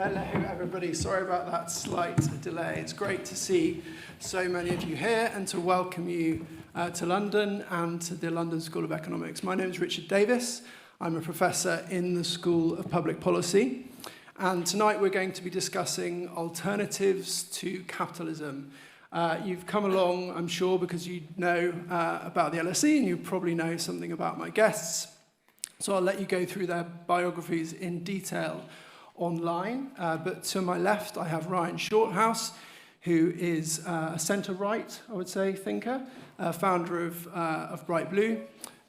Hello everybody, sorry about that slight delay. It's great to see so many of you here and to welcome you to London and to the London School of Economics. My name is Richard Davies. I'm a professor in the School of Public Policy, and tonight we're going to be discussing alternatives to capitalism. You've come along, I'm sure, because you know about the LSE and you probably know something about my guests. So I'll let you go through their biographies in detail online, but to my left I have Ryan Shorthouse, who is a centre-right, I would say, thinker, founder of Bright Blue.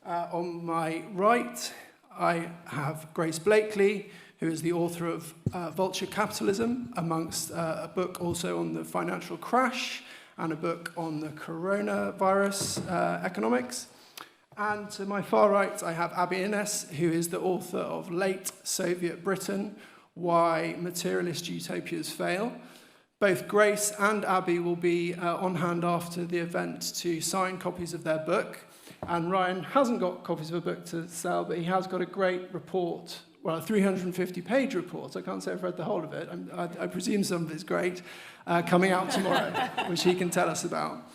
On my right I have Grace Blakeley, who is the author of Vulture Capitalism, amongst a book also on the financial crash and a book on the coronavirus economics. And to my far right I have Abby Innes, who is the author of Late Soviet Britain, Why Materialist Utopias Fail. Both Grace and Abby will be on hand after the event to sign copies of their book. And Ryan hasn't got copies of a book to sell, but he has got a great report, well, a 350-page report. I can't say I've read the whole of it. I presume some of it's great, coming out tomorrow, which he can tell us about.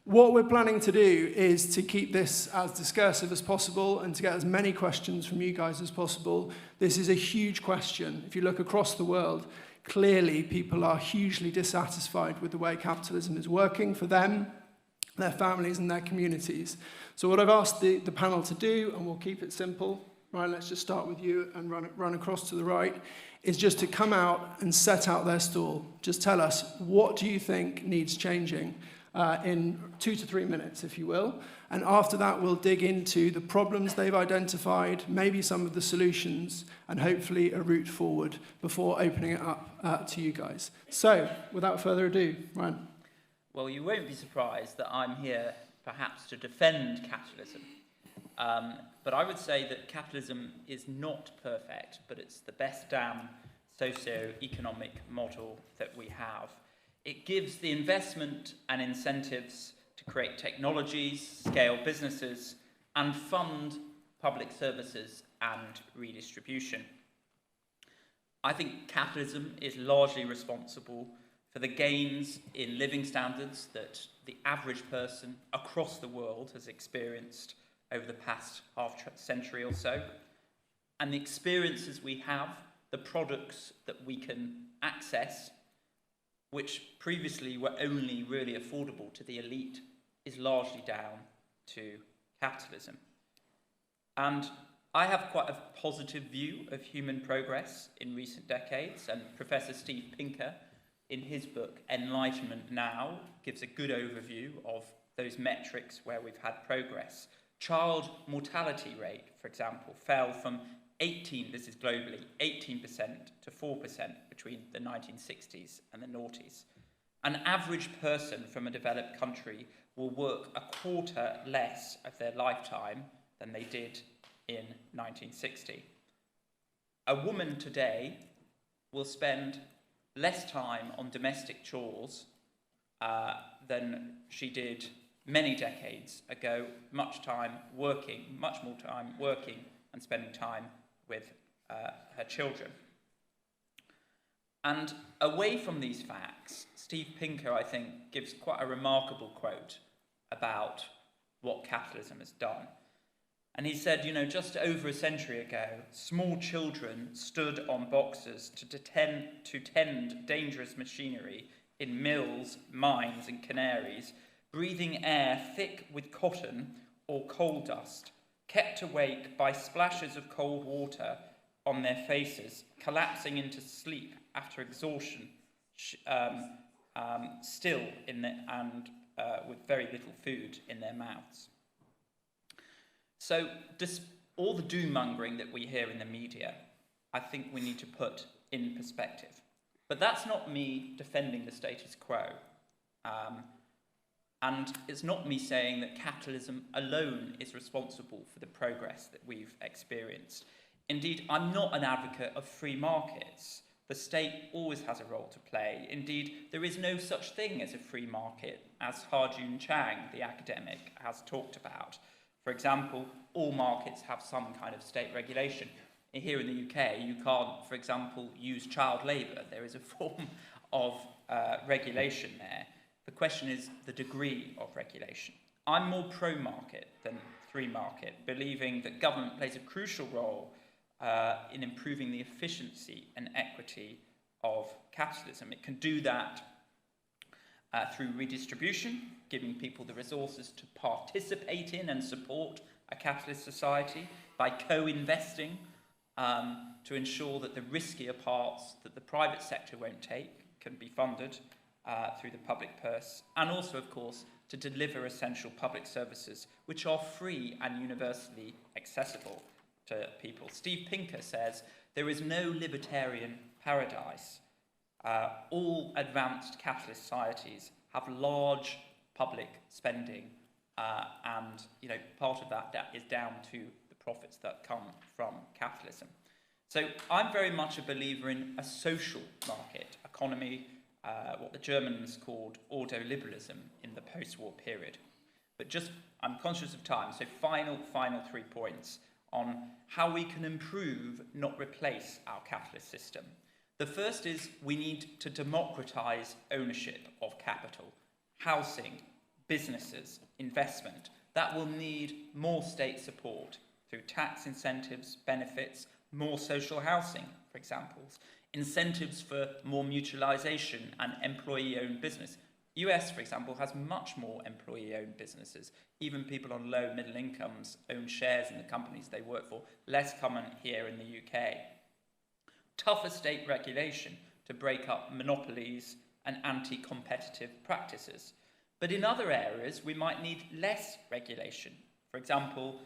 What we're planning to do is to keep this as discursive as possible and to get as many questions from you guys as possible. This is a huge question. If you look across the world, clearly people are hugely dissatisfied with the way capitalism is working for them, their families and their communities. So what I've asked the panel to do, and we'll keep it simple, Ryan, let's just start with you and run across to the right, is just to come out and set out their stall. Just tell us, what do you think needs changing? In 2 to 3 minutes, if you will. And after that, we'll dig into the problems they've identified, maybe some of the solutions, and hopefully a route forward before opening it up to you guys. So, without further ado, Ryan. Well, you won't be surprised that I'm here perhaps to defend capitalism. But I would say that capitalism is not perfect, but it's the best damn socio-economic model that we have. It gives the investment and incentives to create technologies, scale businesses, and fund public services and redistribution. I think capitalism is largely responsible for the gains in living standards that the average person across the world has experienced over the past half-century or so. And the experiences we have, the products that we can access, which previously were only really affordable to the elite, is largely down to capitalism. And I have quite a positive view of human progress in recent decades, and Professor Steve Pinker, in his book Enlightenment Now, gives a good overview of those metrics where we've had progress. Child mortality rate, for example, fell from 18% to 4% between the 1960s and the noughties. An average person from a developed country will work a quarter less of their lifetime than they did in 1960. A woman today will spend less time on domestic chores than she did many decades ago, much more time working and spending time with her children. And away from these facts, Steve Pinker, I think, gives quite a remarkable quote about what capitalism has done. And he said, just over a century ago, small children stood on boxes to tend dangerous machinery in mills, mines and canneries, breathing air thick with cotton or coal dust, kept awake by splashes of cold water on their faces, collapsing into sleep after exhaustion, still with very little food in their mouths. So, all the doom-mongering that we hear in the media, I think we need to put in perspective. But that's not me defending the status quo. And it's not me saying that capitalism alone is responsible for the progress that we've experienced. Indeed, I'm not an advocate of free markets. The state always has a role to play. Indeed, there is no such thing as a free market, as Ha-Joon Chang, the academic, has talked about. For example, all markets have some kind of state regulation. here in the UK, you can't, for example, use child labour. There is a form of regulation there. The question is the degree of regulation. I'm more pro-market than free market, believing that government plays a crucial role in improving the efficiency and equity of capitalism. It can do that through redistribution, giving people the resources to participate in and support a capitalist society, by co-investing to ensure that the riskier parts that the private sector won't take can be funded through the public purse, and also, of course, to deliver essential public services which are free and universally accessible to people. Steve Pinker says, there is no libertarian paradise. All advanced capitalist societies have large public spending, and part of that is down to the profits that come from capitalism. So I'm very much a believer in a social market economy, what the Germans called ordoliberalism in the post-war period. But I'm conscious of time, so final 3 points on how we can improve, not replace, our capitalist system. The first is we need to democratise ownership of capital, housing, businesses, investment. That will need more state support through tax incentives, benefits, more social housing, for example, incentives for more mutualisation and employee-owned business. US, for example, has much more employee-owned businesses. Even people on low middle incomes own shares in the companies they work for. Less common here in the UK. Tougher state regulation to break up monopolies and anti-competitive practices. But in other areas, we might need less regulation. For example,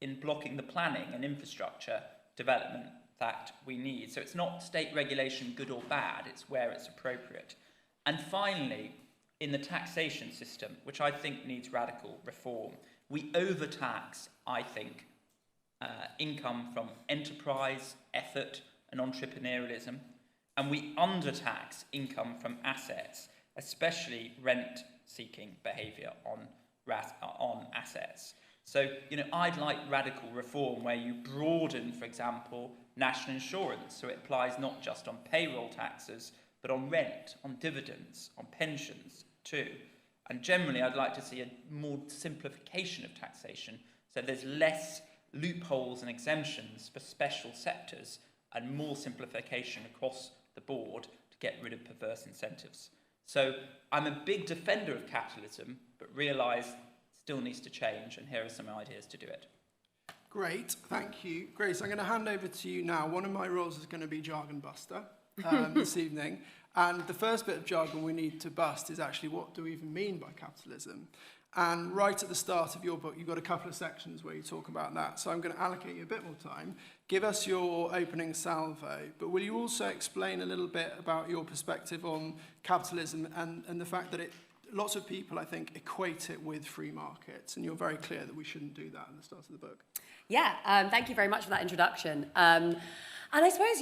in blocking the planning and infrastructure development that we need. So it's not state regulation good or bad, it's where it's appropriate. And finally, in the taxation system, which I think needs radical reform, we overtax, I think, income from enterprise, effort, and entrepreneurialism, and we undertax income from assets, especially rent-seeking behaviour on assets. So, I'd like radical reform where you broaden, for example, national insurance, so it applies not just on payroll taxes, but on rent, on dividends, on pensions too. And generally, I'd like to see a more simplification of taxation, so there's less loopholes and exemptions for special sectors, and more simplification across the board to get rid of perverse incentives. So I'm a big defender of capitalism, but realise still needs to change, and here are some ideas to do it. Great, thank you. Grace, I'm going to hand over to you now. One of my roles is going to be jargon buster this evening. And the first bit of jargon we need to bust is actually, what do we even mean by capitalism? And right at the start of your book, you've got a couple of sections where you talk about that. So I'm going to allocate you a bit more time. Give us your opening salvo, but will you also explain a little bit about your perspective on capitalism and the fact that lots of people, I think, equate it with free markets, and you're very clear that we shouldn't do that at the start of the book. Yeah, thank you very much for that introduction. And I suppose,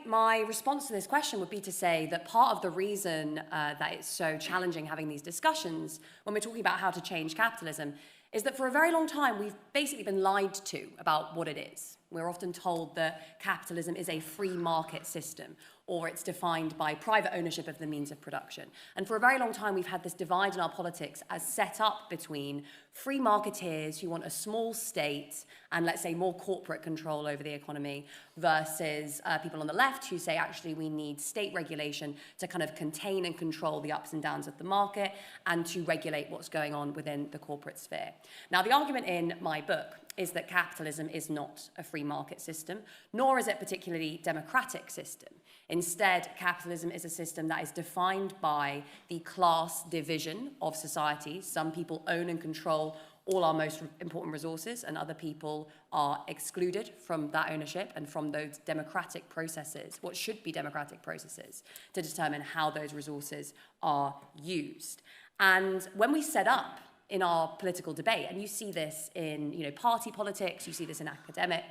my response to this question would be to say that part of the reason that it's so challenging having these discussions when we're talking about how to change capitalism is that for a very long time we've basically been lied to about what it is. We're often told that capitalism is a free market system, or it's defined by private ownership of the means of production. And for a very long time, we've had this divide in our politics as set up between free marketeers who want a small state and, let's say, more corporate control over the economy versus people on the left who say, actually, we need state regulation to kind of contain and control the ups and downs of the market and to regulate what's going on within the corporate sphere. Now, the argument in my book is that capitalism is not a free market system, nor is it a particularly democratic system. Instead, capitalism is a system that is defined by the class division of society. Some people own and control all our most important resources, and other people are excluded from that ownership and from those democratic processes, what should be democratic processes, to determine how those resources are used. And when we set up in our political debate, and you see this in party politics, you see this in academic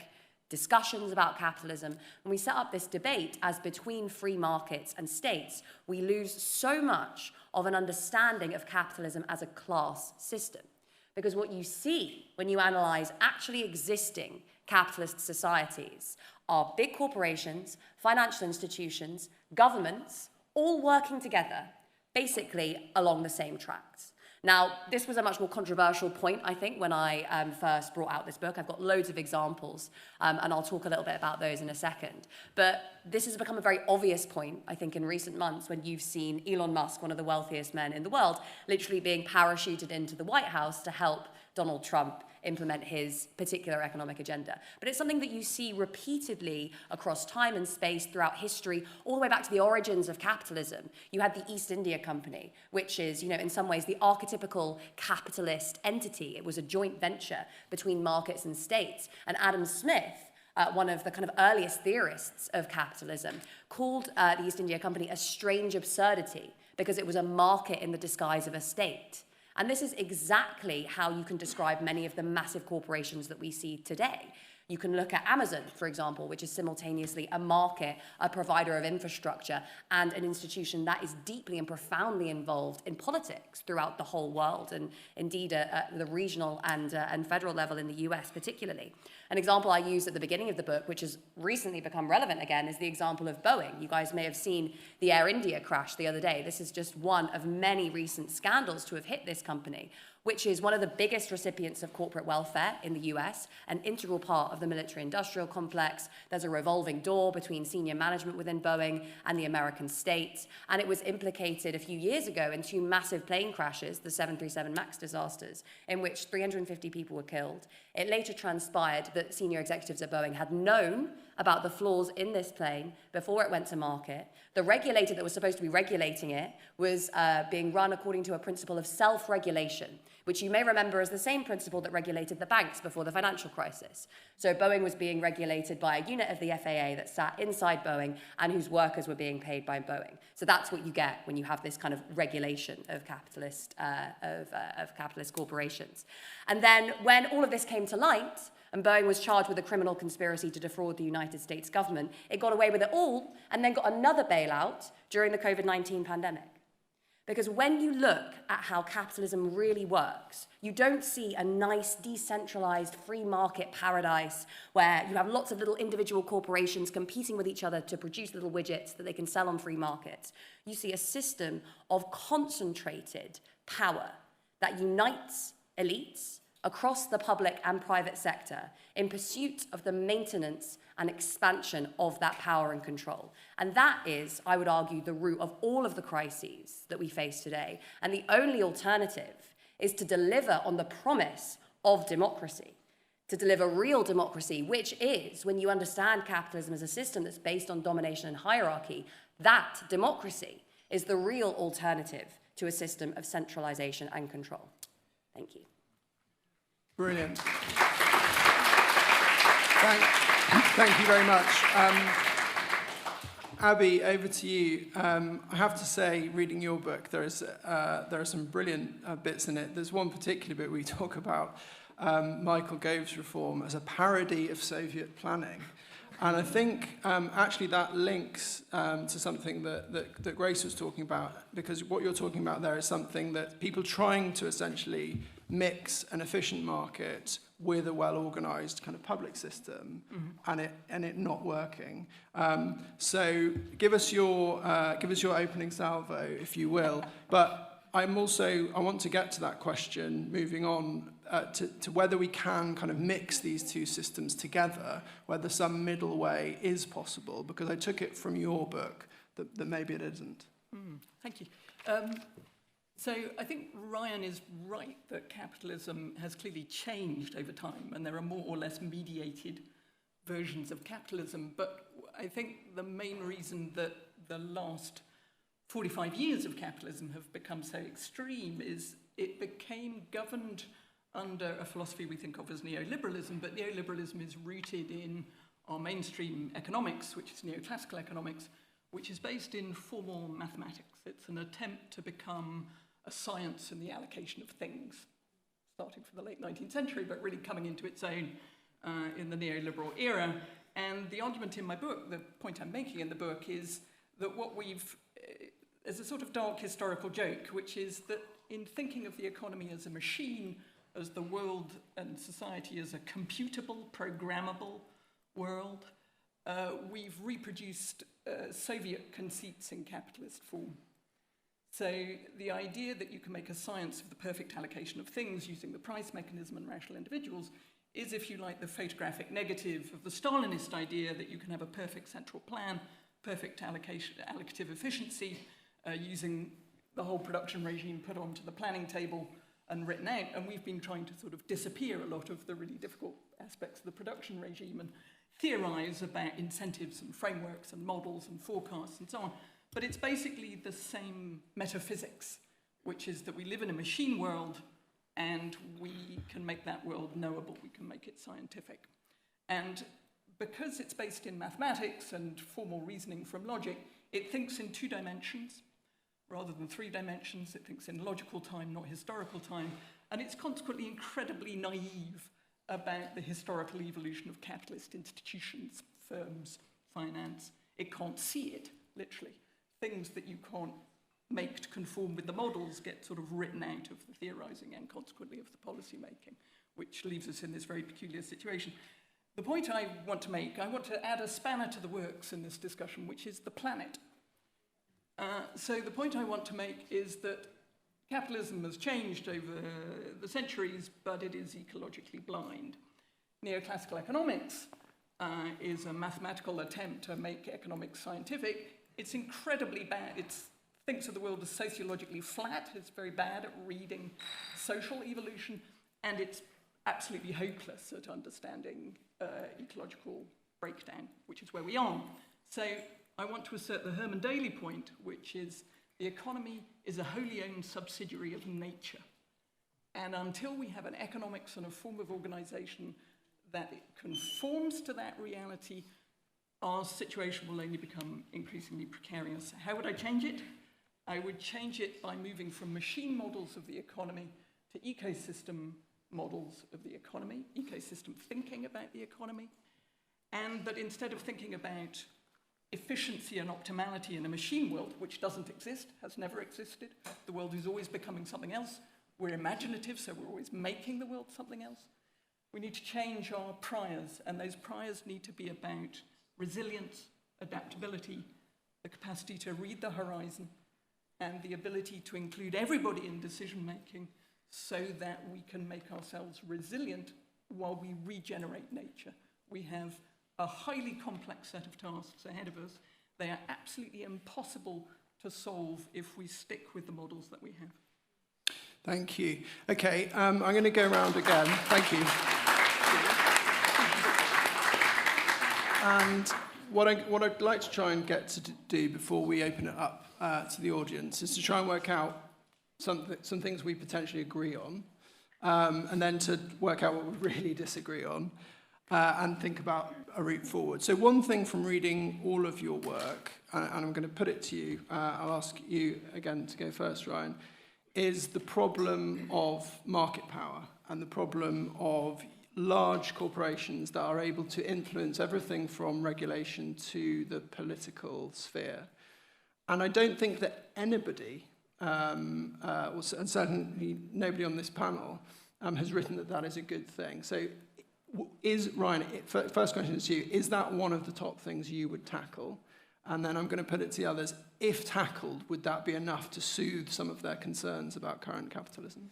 discussions about capitalism, when we set up this debate as between free markets and states, we lose so much of an understanding of capitalism as a class system. Because what you see when you analyse actually existing capitalist societies are big corporations, financial institutions, governments, all working together, basically along the same tracks. Now, this was a much more controversial point, I think, when I first brought out this book. I've got loads of examples, and I'll talk a little bit about those in a second. But this has become a very obvious point, I think, in recent months when you've seen Elon Musk, one of the wealthiest men in the world, literally being parachuted into the White House to help Donald Trump implement his particular economic agenda. But it's something that you see repeatedly across time and space throughout history, all the way back to the origins of capitalism. You had the East India Company, which is, in some ways the archetypical capitalist entity. It was a joint venture between markets and states. And Adam Smith, one of the kind of earliest theorists of capitalism, called the East India Company a strange absurdity because it was a market in the disguise of a state. And this is exactly how you can describe many of the massive corporations that we see today. You can look at Amazon, for example, which is simultaneously a market, a provider of infrastructure, and an institution that is deeply and profoundly involved in politics throughout the whole world, and indeed at the regional and federal level in the US particularly. An example I used at the beginning of the book, which has recently become relevant again, is the example of Boeing. You guys may have seen the Air India crash the other day. This is just one of many recent scandals to have hit this company, which is one of the biggest recipients of corporate welfare in the US, an integral part of the military-industrial complex. There's a revolving door between senior management within Boeing and the American state, and it was implicated a few years ago in two massive plane crashes, the 737 MAX disasters, in which 350 people were killed. It later transpired that senior executives at Boeing had known about the flaws in this plane before it went to market. The regulator that was supposed to be regulating it was being run according to a principle of self-regulation, which you may remember is the same principle that regulated the banks before the financial crisis. So Boeing was being regulated by a unit of the FAA that sat inside Boeing and whose workers were being paid by Boeing. So that's what you get when you have this kind of regulation of capitalist corporations. And then when all of this came to light, and Boeing was charged with a criminal conspiracy to defraud the United States government, it got away with it all and then got another bailout during the COVID-19 pandemic. Because when you look at how capitalism really works, you don't see a nice, decentralized, free market paradise where you have lots of little individual corporations competing with each other to produce little widgets that they can sell on free markets. You see a system of concentrated power that unites elites across the public and private sector in pursuit of the maintenance and expansion of that power and control. And that is, I would argue, the root of all of the crises that we face today. And the only alternative is to deliver on the promise of democracy, to deliver real democracy, which is, when you understand capitalism as a system that's based on domination and hierarchy, that democracy is the real alternative to a system of centralization and control. Thank you. Brilliant. Thank you very much. Abby, over to you. I have to say, reading your book, there are some brilliant bits in it. There's one particular bit where you talk about Michael Gove's reform as a parody of Soviet planning. And I think actually that links to something that Grace was talking about, because what you're talking about there is something that people trying to essentially mix an efficient market with a well-organized kind of public system, and it not working. So give us your opening salvo, if you will. But I want to get to that question, moving on to whether we can kind of mix these two systems together, whether some middle way is possible, because I took it from your book that maybe it isn't. Thank you. So I think Ryan is right that capitalism has clearly changed over time, and there are more or less mediated versions of capitalism. But I think the main reason that the last 45 years of capitalism have become so extreme is it became governed under a philosophy we think of as neoliberalism, but neoliberalism is rooted in our mainstream economics, which is neoclassical economics, which is based in formal mathematics. It's an attempt to become a science in the allocation of things, starting from the late 19th century, but really coming into its own in the neoliberal era. And the argument in my book, the point I'm making in the book, is that there's a sort of dark historical joke, which is that in thinking of the economy as a machine, as the world and society as a computable, programmable world. We've reproduced Soviet conceits in capitalist form. So the idea that you can make a science of the perfect allocation of things using the price mechanism and rational individuals is, if you like, the photographic negative of the Stalinist idea that you can have a perfect central plan, perfect allocative efficiency, using the whole production regime put onto the planning table and written out. And we've been trying to sort of disappear a lot of the really difficult aspects of the production regime and theorize about incentives and frameworks and models and forecasts and so on. But it's basically the same metaphysics, which is that we live in a machine world and we can make that world knowable, we can make it scientific. And because it's based in mathematics and formal reasoning from logic, it thinks in 2 dimensions rather than 3 dimensions. It thinks in logical time, not historical time, and it's consequently incredibly naive about the historical evolution of capitalist institutions, firms, finance. It can't see it, literally. Things that you can't make to conform with the models get sort of written out of the theorizing and consequently of the policy making, which leaves us in this very peculiar situation. The point I want to make, I want to add a spanner to the works in this discussion, which is the planet. So the point I want to make is that capitalism has changed over the centuries, but it is ecologically blind. Neoclassical economics is a mathematical attempt to make economics scientific. It's incredibly bad. It thinks of the world as sociologically flat. It's very bad at reading social evolution, and it's absolutely hopeless at understanding ecological breakdown, which is where we are. So I want to assert the Herman Daly point, which is the economy is a wholly owned subsidiary of nature. And until we have an economics and a form of organization that it conforms to that reality, our situation will only become increasingly precarious. How would I change it? I would change it by moving from machine models of the economy to ecosystem models of the economy, ecosystem thinking about the economy, and that instead of thinking about efficiency and optimality in a machine world, which doesn't exist, has never existed, the world is always becoming something else. We're imaginative, so we're always making the world something else. We need to change our priors, and those priors need to be about resilience, adaptability, the capacity to read the horizon, and the ability to include everybody in decision-making so that we can make ourselves resilient while we regenerate nature. We have a highly complex set of tasks ahead of us. They are absolutely impossible to solve if we stick with the models that we have. Thank you. Okay, I'm going to go around again. Thank you. And what I'd like to try and get to do before we open it up to the audience is to try and work out some things we potentially agree on, and then to work out what we really disagree on, and think about a route forward. So one thing from reading all of your work, and I'm going to put it to you, I'll ask you again to go first, Ryan, is the problem of market power and the problem of large corporations that are able to influence everything from regulation to the political sphere. And I don't think that anybody, and certainly nobody on this panel, has written that that is a good thing. So is, Ryan, first question is to you, is that one of the top things you would tackle? And then I'm going to put it to the others. If tackled, would that be enough to soothe some of their concerns about current capitalism?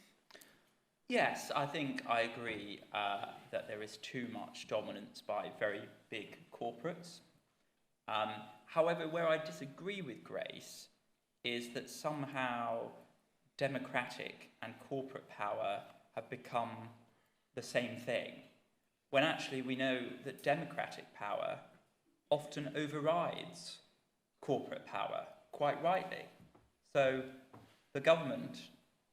Yes, I think I agree that there is too much dominance by very big corporates. However, where I disagree with Grace is that somehow democratic and corporate power have become the same thing, when actually we know that democratic power often overrides corporate power, quite rightly. So the government,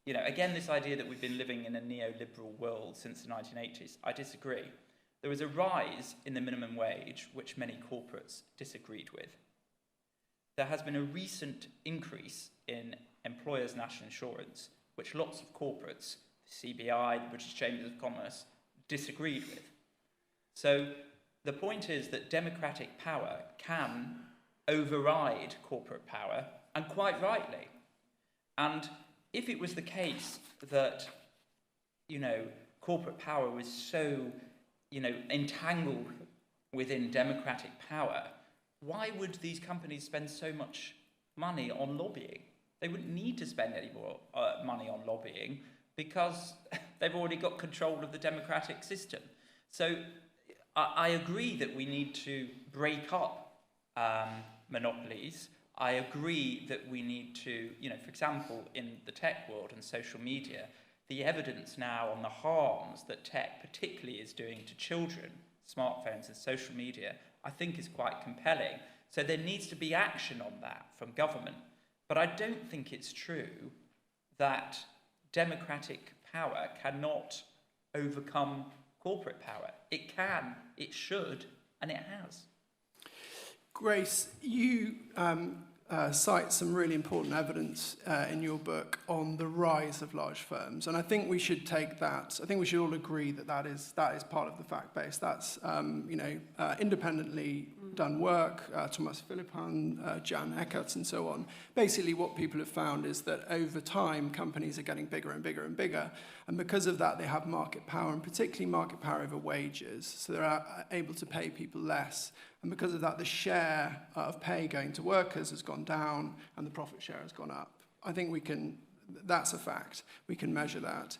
again, this idea that we've been living in a neoliberal world since the 1980s, I disagree. There was a rise in the minimum wage, which many corporates disagreed with. There has been a recent increase in employers' national insurance, which lots of corporates, the CBI, the British Chambers of Commerce, disagreed with. So the point is that democratic power can override corporate power, and quite rightly. And if it was the case that corporate power was so, entangled within democratic power, why would these companies spend so much money on lobbying? They wouldn't need to spend any more money on lobbying because they've already got control of the democratic system. So I agree that we need to break up monopolies. I agree that we need to, for example, in the tech world and social media, the evidence now on the harms that tech particularly is doing to children, smartphones and social media, I think is quite compelling. So there needs to be action on that from government. But I don't think it's true that democratic power cannot overcome corporate power. It can, it should, and it has. Grace, you cite some really important evidence in your book on the rise of large firms, and I think we should take that. I think we should all agree that that is part of the fact base. That's independently done work. Thomas Philippon, Jan Eckert, and so on. Basically, what people have found is that over time, companies are getting bigger and bigger and bigger, and because of that, they have market power, and particularly market power over wages. So they're able to pay people less. And because of that, the share of pay going to workers has gone down and the profit share has gone up. I think that's a fact. We can measure that.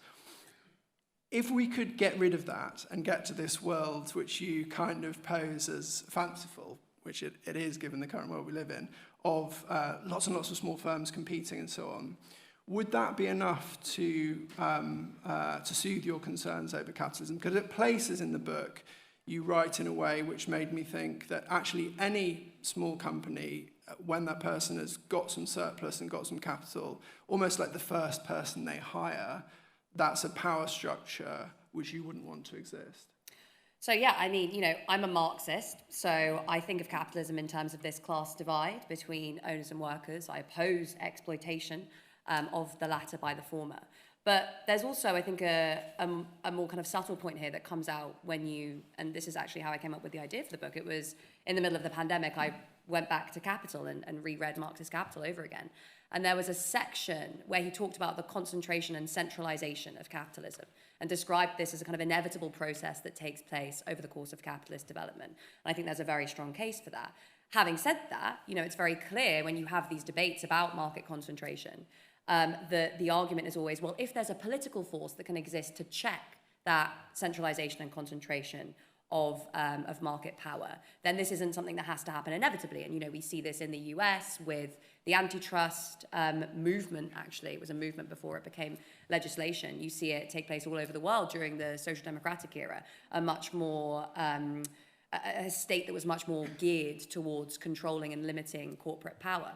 If we could get rid of that and get to this world which you kind of pose as fanciful, which it is given the current world we live in, of lots and lots of small firms competing and so on, would that be enough to soothe your concerns over capitalism? Because at places in the book, you write in a way which made me think that actually any small company, when that person has got some surplus and got some capital, almost like the first person they hire, that's a power structure which you wouldn't want to exist. So yeah, I mean, I'm a Marxist, so I think of capitalism in terms of this class divide between owners and workers. I oppose exploitation of the latter by the former. But there's also, I think, a more kind of subtle point here that comes out when and this is actually how I came up with the idea for the book. It was in the middle of the pandemic, I went back to Capital and reread Marxist Capital over again. And there was a section where he talked about the concentration and centralization of capitalism and described this as a kind of inevitable process that takes place over the course of capitalist development. And I think there's a very strong case for that. Having said that, it's very clear when you have these debates about market concentration, the argument is always, well, if there's a political force that can exist to check that centralization and concentration of market power, then this isn't something that has to happen inevitably. And, we see this in the US with the antitrust movement, actually. It was a movement before it became legislation. You see it take place all over the world during the social democratic era, a state that was much more geared towards controlling and limiting corporate power.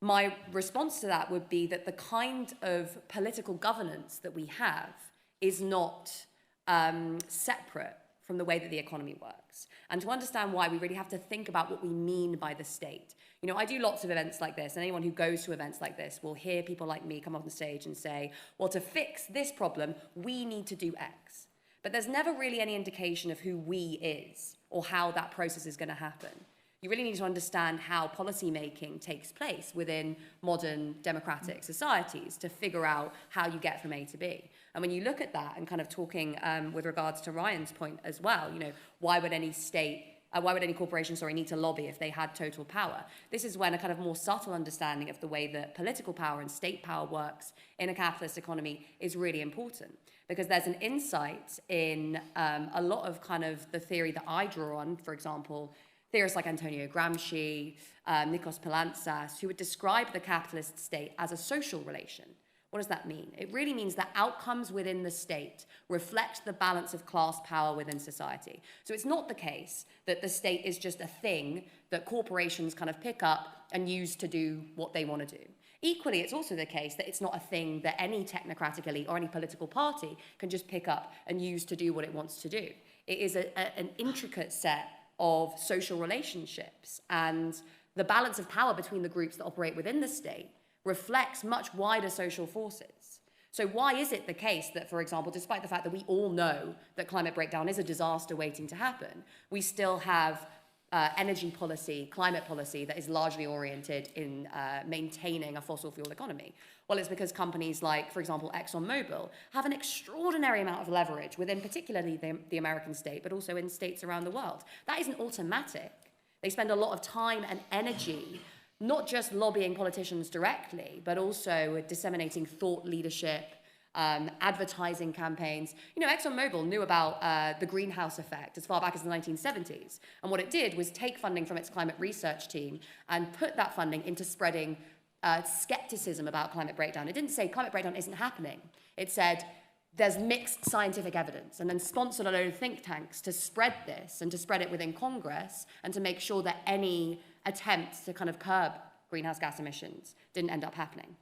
My response to that would be that the kind of political governance that we have is not separate from the way that the economy works. And to understand why, we really have to think about what we mean by the state. I do lots of events like this, and anyone who goes to events like this will hear people like me come up on stage and say, well, to fix this problem, we need to do X. But there's never really any indication of who we is or how that process is going to happen. You really need to understand how policy making takes place within modern democratic societies to figure out how you get from A to B. And when you look at that and kind of talking with regards to Ryan's point as well, why would any corporation, need to lobby if they had total power? This is when a kind of more subtle understanding of the way that political power and state power works in a capitalist economy is really important. Because there's an insight in a lot of kind of the theory that I draw on, for example, theorists like Antonio Gramsci, Nikos Palantzas, who would describe the capitalist state as a social relation. What does that mean? It really means that outcomes within the state reflect the balance of class power within society. So it's not the case that the state is just a thing that corporations kind of pick up and use to do what they want to do. Equally, it's also the case that it's not a thing that any technocratic elite or any political party can just pick up and use to do what it wants to do. It is an intricate set of social relationships, and the balance of power between the groups that operate within the state reflects much wider social forces. So why is it the case that, for example, despite the fact that we all know that climate breakdown is a disaster waiting to happen, we still have energy policy, climate policy that is largely oriented in maintaining a fossil fuel economy? Well, it's because companies like, for example, ExxonMobil have an extraordinary amount of leverage within particularly the American state, but also in states around the world. That isn't automatic. They spend a lot of time and energy not just lobbying politicians directly, but also disseminating thought leadership, advertising campaigns. You know, ExxonMobil knew about the greenhouse effect as far back as the 1970s. And what it did was take funding from its climate research team and put that funding into spreading skepticism about climate breakdown. It didn't say climate breakdown isn't happening. It said there's mixed scientific evidence, and then sponsored a load of think tanks to spread this and to spread it within Congress and to make sure that any attempts to kind of curb greenhouse gas emissions didn't end up happening.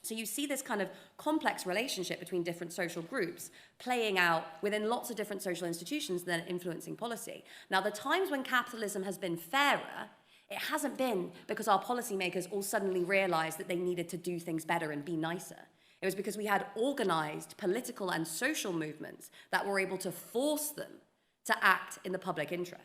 So you see this kind of complex relationship between different social groups playing out within lots of different social institutions that are influencing policy. Now, the times when capitalism has been fairer, it hasn't been because our policymakers all suddenly realized that they needed to do things better and be nicer. It was because we had organized political and social movements that were able to force them to act in the public interest.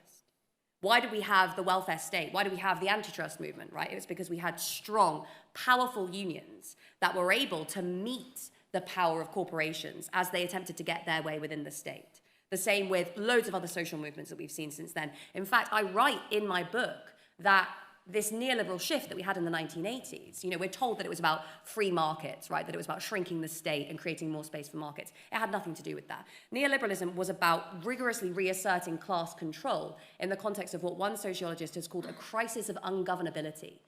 Why do we have the welfare state? Why do we have the antitrust movement, right? It was because we had strong, powerful unions that were able to meet the power of corporations as they attempted to get their way within the state. The same with loads of other social movements that we've seen since then. In fact, I write in my book that this neoliberal shift that we had in the 1980s, you know, we're told that it was about free markets, right? That it was about shrinking the state and creating more space for markets. It had nothing to do with that. Neoliberalism was about rigorously reasserting class control in the context of what one sociologist has called a crisis of ungovernability.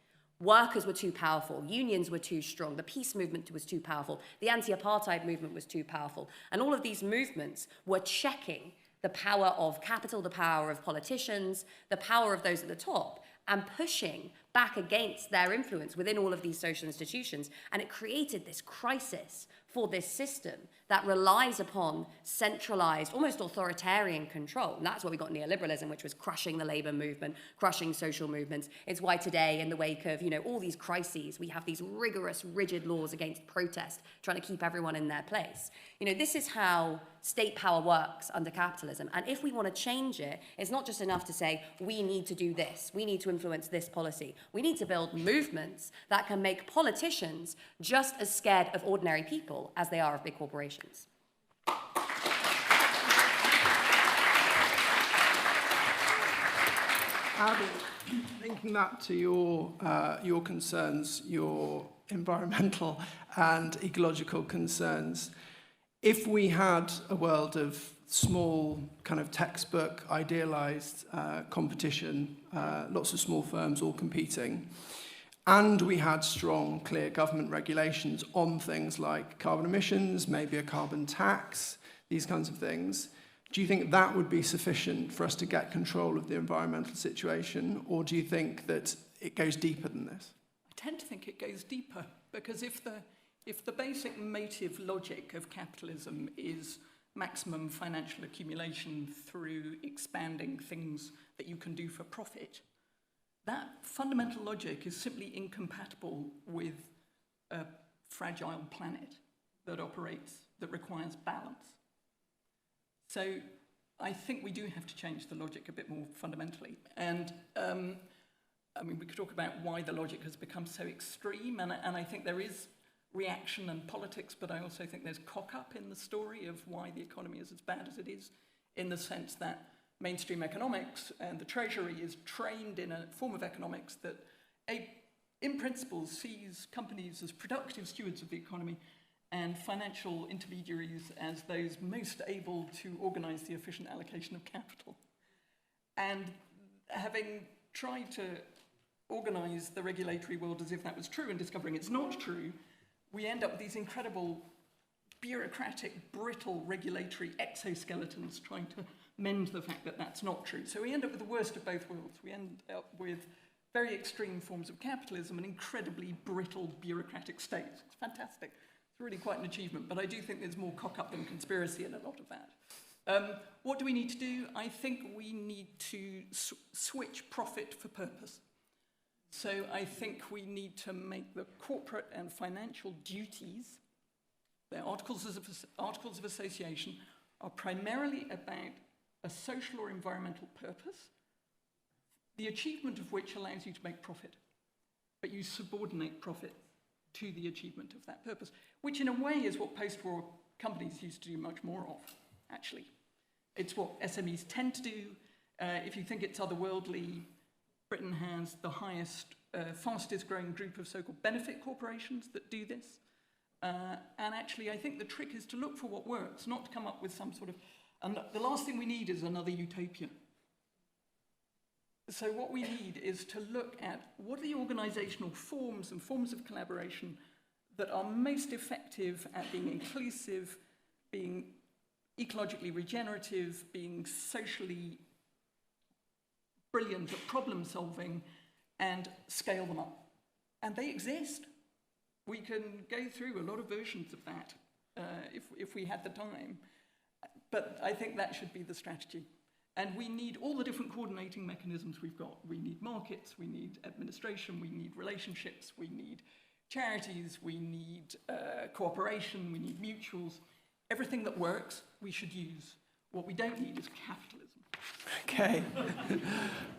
Workers were too powerful, unions were too strong, the peace movement was too powerful, the anti-apartheid movement was too powerful, and all of these movements were checking the power of capital, the power of politicians, the power of those at the top, and pushing back against their influence within all of these social institutions. And it created this crisis for this system that relies upon centralized, almost authoritarian control. And that's why we got neoliberalism, which was crushing the labor movement, crushing social movements. It's why today, in the wake of, you know, all these crises, we have these rigorous, rigid laws against protest, trying to keep everyone in their place. You know, this is how state power works under capitalism. And if we want to change it, it's not just enough to say, we need to do this, we need to influence this policy. We need to build movements that can make politicians just as scared of ordinary people as they are of big corporations. Abby, linking that to your concerns, your environmental and ecological concerns, if we had a world of small, kind of textbook, idealized competition, lots of small firms all competing, and we had strong, clear government regulations on things like carbon emissions, maybe a carbon tax, these kinds of things, do you think that would be sufficient for us to get control of the environmental situation, or do you think that it goes deeper than this? I tend to think it goes deeper, because if the basic motive logic of capitalism is maximum financial accumulation through expanding things that you can do for profit, that fundamental logic is simply incompatible with a fragile planet that requires balance. So I think we do have to change the logic a bit more fundamentally. And I mean, we could talk about why the logic has become so extreme, and I think there is reaction and politics, but I also think there's cock-up in the story of why the economy is as bad as it is, in the sense that mainstream economics and the Treasury is trained in a form of economics that, in principle, sees companies as productive stewards of the economy and financial intermediaries as those most able to organize the efficient allocation of capital. And having tried to organize the regulatory world as if that was true and discovering it's not true, we end up with these incredible bureaucratic, brittle regulatory exoskeletons trying to mend the fact that that's not true. So we end up with the worst of both worlds. We end up with very extreme forms of capitalism and incredibly brittle bureaucratic states. It's fantastic. It's really quite an achievement, but I do think there's more cock-up than conspiracy in a lot of that. What do we need to do? I think we need to switch profit for purpose. So I think we need to make the corporate and financial duties, their articles of association, are primarily about a social or environmental purpose, the achievement of which allows you to make profit, but you subordinate profit to the achievement of that purpose, which in a way is what post-war companies used to do much more of, actually. It's what SMEs tend to do. If you think it's otherworldly, Britain has the highest, fastest growing group of so-called benefit corporations that do this. And actually, I think the trick is to look for what works, not to come up with some sort of... And the last thing we need is another utopia. So what we need is to look at what are the organizational forms and forms of collaboration that are most effective at being inclusive, being ecologically regenerative, being socially brilliant at problem solving, and scale them up. And they exist. We can go through a lot of versions of that if we had the time. But I think that should be the strategy. And we need all the different coordinating mechanisms we've got. We need markets, we need administration, we need relationships, we need charities, we need cooperation, we need mutuals. Everything that works, we should use. What we don't need is capitalism. Okay,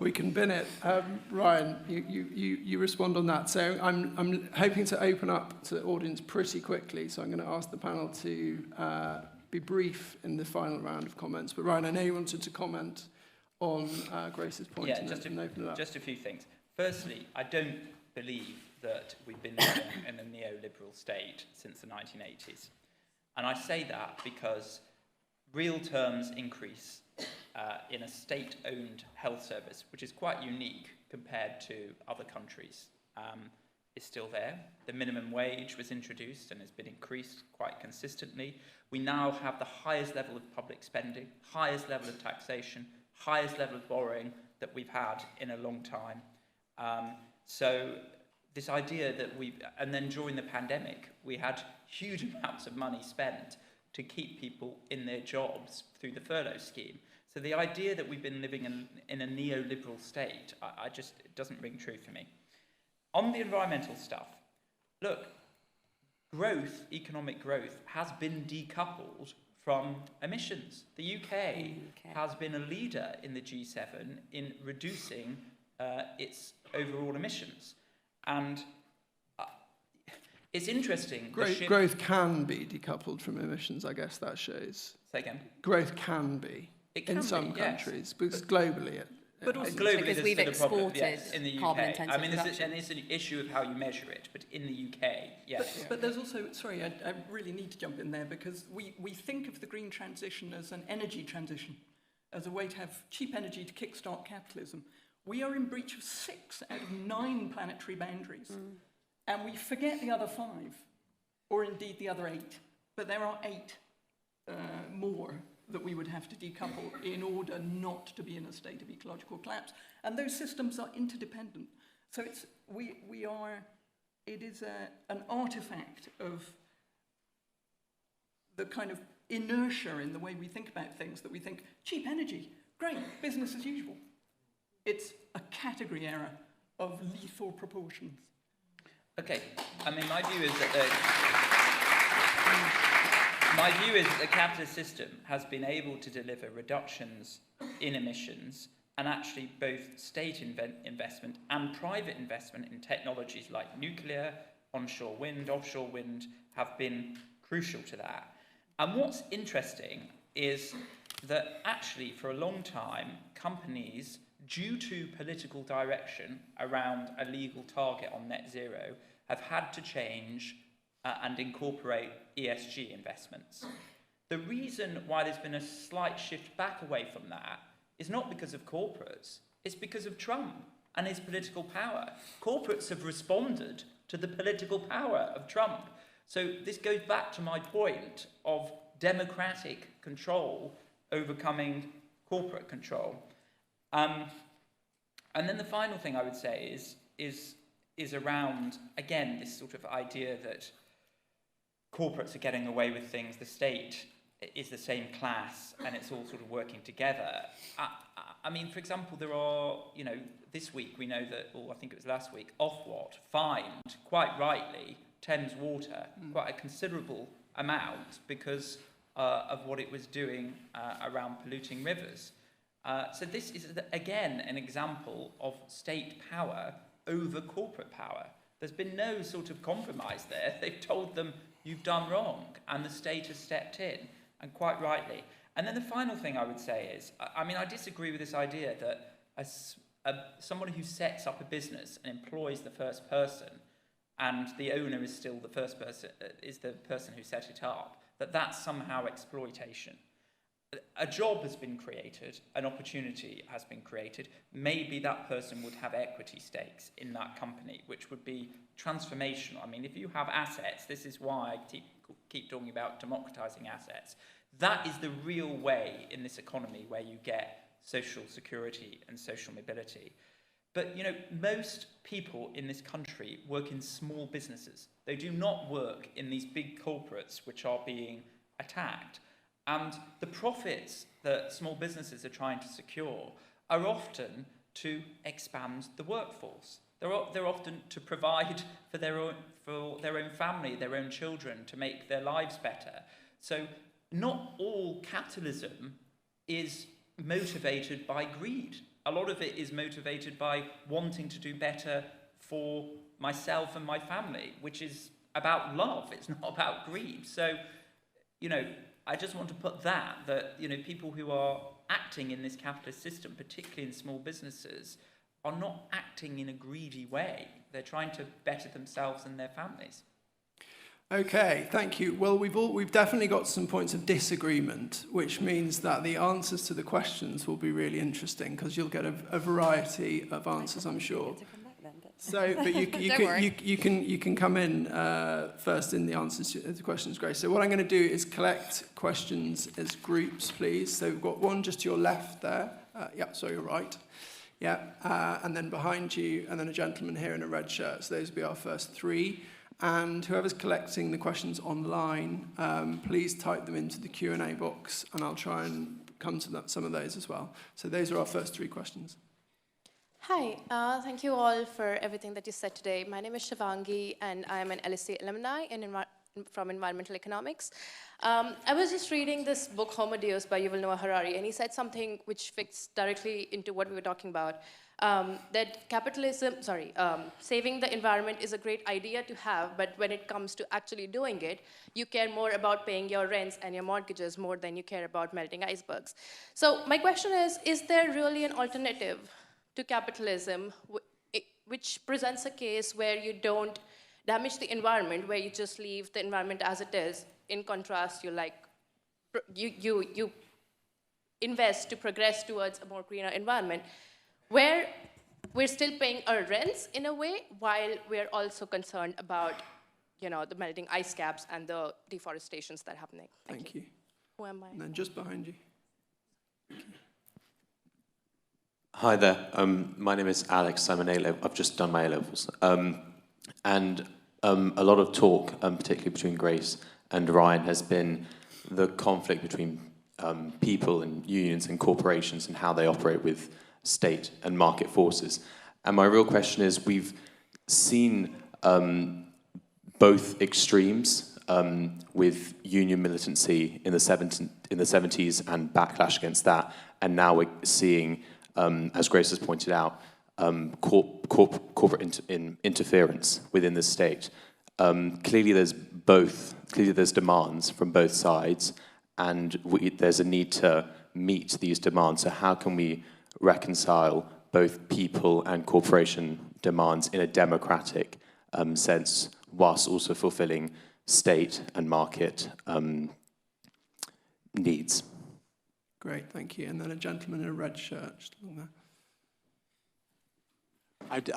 we can bin it. Ryan, you respond on that. So I'm hoping to open up to the audience pretty quickly, so I'm going to ask the panel to be brief in the final round of comments. But Ryan, I know you wanted to comment on Grace's point and then open it up. Just a few things. Firstly, I don't believe that we've been living in a neoliberal state since the 1980s. And I say that because real terms increase in a state-owned health service, which is quite unique compared to other countries, is still there. The minimum wage was introduced and has been increased quite consistently. We now have the highest level of public spending, highest level of taxation, highest level of borrowing that we've had in a long time. So this idea that and then during the pandemic, we had huge amounts of money spent to keep people in their jobs through the furlough scheme. So the idea that we've been living in a neoliberal state, it doesn't ring true for me. On the environmental stuff, look, growth, economic growth, has been decoupled from emissions. The UK has been a leader in the G7 in reducing its overall emissions. And it's interesting. Growth can be decoupled from emissions, I guess that shows. Say again? Growth can be. It can in some be, countries, because globally but also globally, because we've exported in the UK. carbon-intensive I mean, production. it's an issue of how you measure it, but in the UK, yes. But there's also, sorry, I really need to jump in there, because we think of the green transition as an energy transition, as a way to have cheap energy to kickstart capitalism. We are in breach of 6 out of 9 planetary boundaries, and we forget the other 5, or indeed the other 8. But there are 8 more that we would have to decouple in order not to be in a state of ecological collapse. And those systems are interdependent. So it is an artifact of the kind of inertia in the way we think about things, that we think, cheap energy, great, business as usual. It's a category error of lethal proportions. Okay, I mean, my view is that the capitalist system has been able to deliver reductions in emissions, and actually both state investment and private investment in technologies like nuclear, onshore wind, offshore wind have been crucial to that. And what's interesting is that actually for a long time, companies, due to political direction around a legal target on net zero, have had to change and incorporate ESG investments. The reason why there's been a slight shift back away from that is not because of corporates, it's because of Trump and his political power. Corporates have responded to the political power of Trump. So this goes back to my point of democratic control overcoming corporate control. And then the final thing I would say is around, again, this sort of idea that corporates are getting away with things, the state is the same class, and it's all sort of working together. I mean, for example, there are, this week we know that, or I think it was last week, Ofwat fined, quite rightly, Thames Water, quite a considerable amount because of what it was doing around polluting rivers. So this is, again, an example of state power over corporate power. There's been no sort of compromise there. They've told them, you've done wrong, and the state has stepped in, and quite rightly. And then the final thing I would say is, I mean, I disagree with this idea that someone who sets up a business and employs the first person, and the owner is still the first person, is the person who set it up, that's somehow exploitation. A job has been created, an opportunity has been created. Maybe that person would have equity stakes in that company, which would be transformational. I mean, if you have assets, this is why I keep talking about democratizing assets. That is the real way in this economy where you get social security and social mobility. But, you know, most people in this country work in small businesses. They do not work in these big corporates which are being attacked. And the profits that small businesses are trying to secure are often to expand the workforce. They're often to provide for their own family, their own children, to make their lives better. So not all capitalism is motivated by greed. A lot of it is motivated by wanting to do better for myself and my family, which is about love. It's not about greed. So, you know, I just want to put that, you know, people who are acting in this capitalist system, particularly in small businesses, are not acting in a greedy way. They're trying to better themselves and their families. Okay, thank you. Well, we've definitely got some points of disagreement, which means that the answers to the questions will be really interesting because you'll get a variety of answers, I'm sure. So, but you can come in first in the answers to the questions, Grace. So what I'm going to do is collect questions as groups, please. So we've got one just to your left there. Yeah, so you're right. Yeah, and then behind you, and then a gentleman here in a red shirt. So those will be our first three. And whoever's collecting the questions online, please type them into the Q&A box, and I'll try and come to some of those as well. So those are our first three questions. Hi, thank you all for everything that you said today. My name is Shivangi, and I'm an LSE alumni from environmental economics. I was just reading this book, Homo Deus, by Yuval Noah Harari, and he said something which fits directly into what we were talking about. That capitalism, saving the environment is a great idea to have, but when it comes to actually doing it, you care more about paying your rents and your mortgages more than you care about melting icebergs. So my question is there really an alternative to capitalism which presents a case where you don't damage the environment, where you just leave the environment as it is? In contrast, you invest to progress towards a more greener environment, where we're still paying our rents in a way, while we're also concerned about, you know, the melting ice caps and the deforestations that are happening. Thank you. Who am I? And then just behind you. Hi there. My name is Alex. I'm an A-level. I've just done my A-levels. And a lot of talk, particularly between Grace and Ryan, has been the conflict between people and unions and corporations and how they operate with state and market forces. And my real question is, we've seen both extremes with union militancy in the 70s and backlash against that, and now we're seeing, as Grace has pointed out, corporate interference within the state. Clearly there's demands from both sides, and there's a need to meet these demands. So how can we reconcile both people and corporation demands in a democratic sense, whilst also fulfilling state and market needs? Great, thank you. And then a gentleman in a red shirt just along there.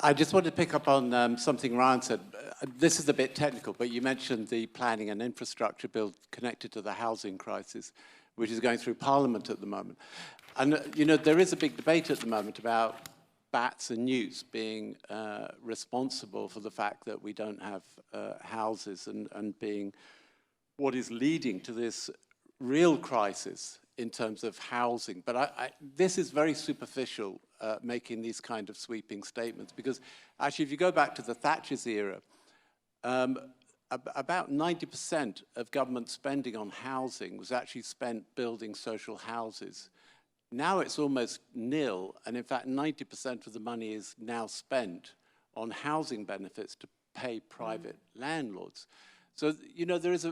I just wanted to pick up on something Ryan said. This is a bit technical, but you mentioned the planning and infrastructure bill connected to the housing crisis, which is going through Parliament at the moment. And, you know, there is a big debate at the moment about bats and newts being responsible for the fact that we don't have houses and being what is leading to this real crisis in terms of housing. But this is very superficial, making these kind of sweeping statements, because actually if you go back to the Thatcher's era, about 90% of government spending on housing was actually spent building social houses Now it's almost nil, and in fact 90% of the money is now spent on housing benefits to pay private landlords. So, you know, there is